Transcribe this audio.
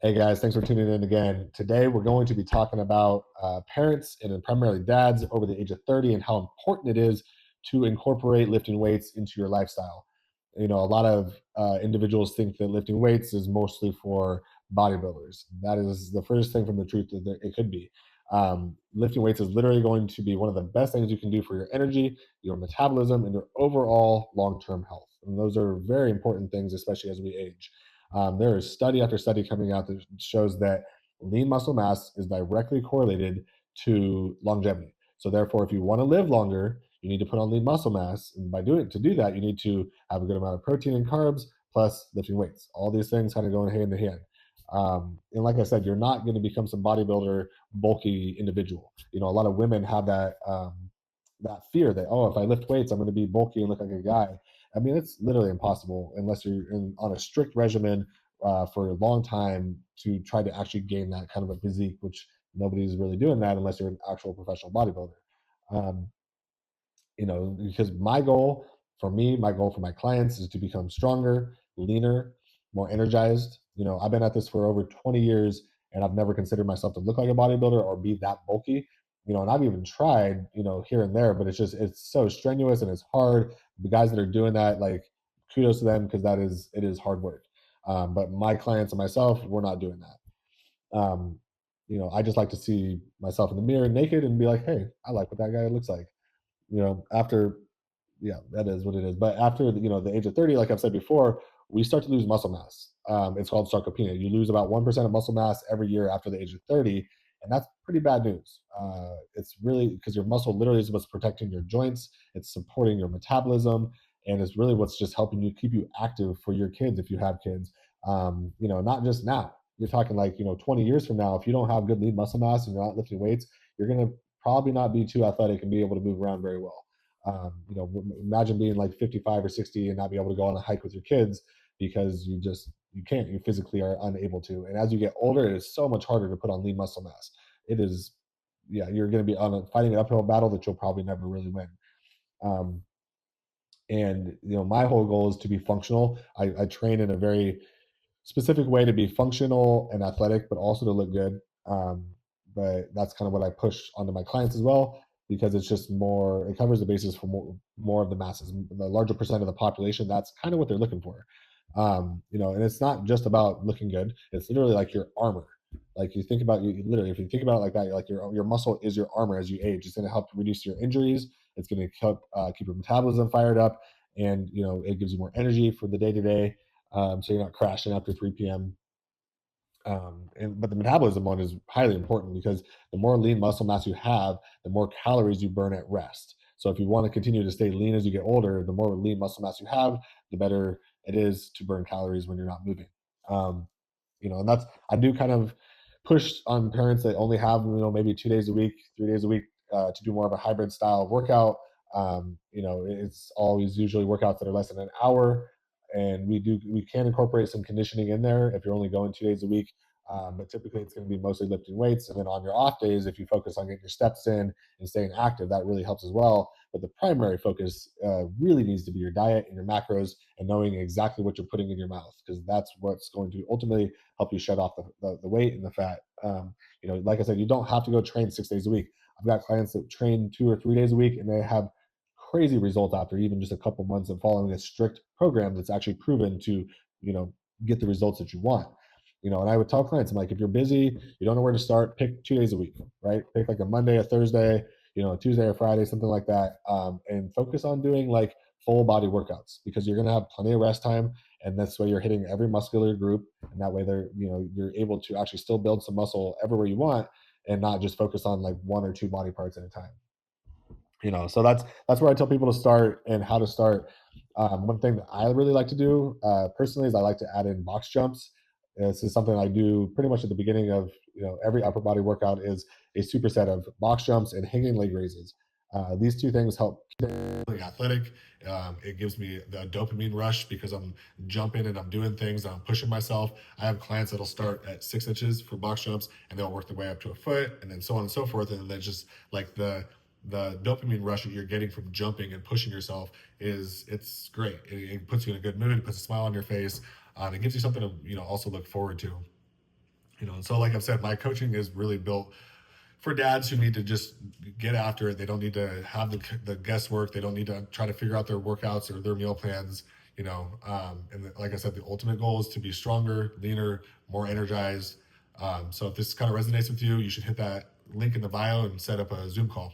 Hey guys, thanks for tuning in again. Today we're going to be talking about parents and then primarily dads over the age of 30 and how important it is to incorporate lifting weights into your lifestyle. A lot of individuals think that lifting weights is mostly for bodybuilders. That is the first thing from the truth that it could be. Lifting weights is literally going to be one of the best things you can do for your energy, your metabolism, and your overall long term health. And those are very important things, especially as we age. There is study after study coming out that shows that lean muscle mass is directly correlated to longevity. So therefore, if you want to live longer, you need to put on lean muscle mass. And to do that, you need to have a good amount of protein and carbs plus lifting weights. All these things kind of going hand in hand. And like I said, you're not going to become some bodybuilder, bulky individual. A lot of women have that fear that, oh, if I lift weights, I'm going to be bulky and look like a guy. I mean, it's literally impossible unless you're on a strict regimen for a long time to try to actually gain that kind of a physique, which nobody's really doing that unless you're an actual professional bodybuilder. Um, because my goal for my clients is to become stronger, leaner, more energized. I've been at this for over 20 years and I've never considered myself to look like a bodybuilder or be that bulky. And I've even tried, here and there, but it's so strenuous and it's hard. The guys that are doing that, like, kudos to them because it is hard work. But my clients and myself, we're not doing that. I just like to see myself in the mirror naked and be like, hey, I like what that guy looks like. After Yeah, that is what it is. But after the age of 30, like I've said before, we start to lose muscle mass. It's called sarcopenia. You lose about 1% of muscle mass every year after the age of 30, and that's pretty bad news. It's really because your muscle literally is what's protecting your joints, it's supporting your metabolism, and it's really what's just helping you keep you active for your kids if you have kids. Not just now. You're talking like 20 years from now. If you don't have good lean muscle mass and you're not lifting weights, you're gonna probably not be too athletic and be able to move around very well. Imagine being like 55 or 60 and not be able to go on a hike with your kids because you can't, you physically are unable to. And as you get older, it is so much harder to put on lean muscle mass. It is, yeah, you're going to be fighting an uphill battle that you'll probably never really win. Um, and my whole goal is to be functional. I train in a very specific way to be functional and athletic, but also to look good. But that's kind of what I push onto my clients as well because it's just more. It covers the basis for more of the masses, the larger percent of the population. That's kind of what they're looking for. And it's not just about looking good. It's literally like your armor. Like you think about you literally, if you think about it like that, you're like your muscle is your armor as you age. It's going to help reduce your injuries. It's going to help keep your metabolism fired up, and it gives you more energy for the day to day, so you're not crashing after 3 p.m. But the metabolism one is highly important because the more lean muscle mass you have, the more calories you burn at rest. So if you want to continue to stay lean as you get older, the more lean muscle mass you have, the better it is to burn calories when you're not moving. Um, and that's I do kind of push on parents that only have maybe 2 days a week, 3 days a week to do more of a hybrid style workout. It's always usually workouts that are less than an hour, and we can incorporate some conditioning in there if you're only going 2 days a week. But typically, it's going to be mostly lifting weights, and then on your off days, if you focus on getting your steps in and staying active, that really helps as well. But the primary focus really needs to be your diet and your macros, and knowing exactly what you're putting in your mouth, because that's what's going to ultimately help you shed off the weight and the fat. Like I said, you don't have to go train 6 days a week. I've got clients that train 2 or 3 days a week, and they have crazy results after even just a couple months of following a strict program that's actually proven to, you know, get the results that you want. And I would tell clients, I'm like, if you're busy, you don't know where to start, pick 2 days a week, right? Pick like a Monday, a Thursday, a Tuesday or Friday, something like that, and focus on doing like full body workouts because you're going to have plenty of rest time, and that's why you're hitting every muscular group, and that way you're able to actually still build some muscle everywhere you want and not just focus on like one or two body parts at a time. So that's where I tell people to start and how to start. One thing that I really like to do personally is I like to add in box jumps. This is something I do pretty much at the beginning of every upper body workout is a superset of box jumps and hanging leg raises. These two things help keep me really athletic. It gives me the dopamine rush because I'm jumping and I'm doing things and I'm pushing myself. I have clients that'll start at 6 inches for box jumps and they'll work their way up to a foot and then so on and so forth. And then just like the dopamine rush that you're getting from jumping and pushing yourself it's great. It puts you in a good mood. It puts a smile on your face. It gives you something to also look forward to. And so like I've said, my coaching is really built for dads who need to just get after it. They don't need to have the guesswork. They don't need to try to figure out their workouts or their meal plans. Like I said, the ultimate goal is to be stronger, leaner, more energized. So if this kind of resonates with you, you should hit that link in the bio and set up a Zoom call.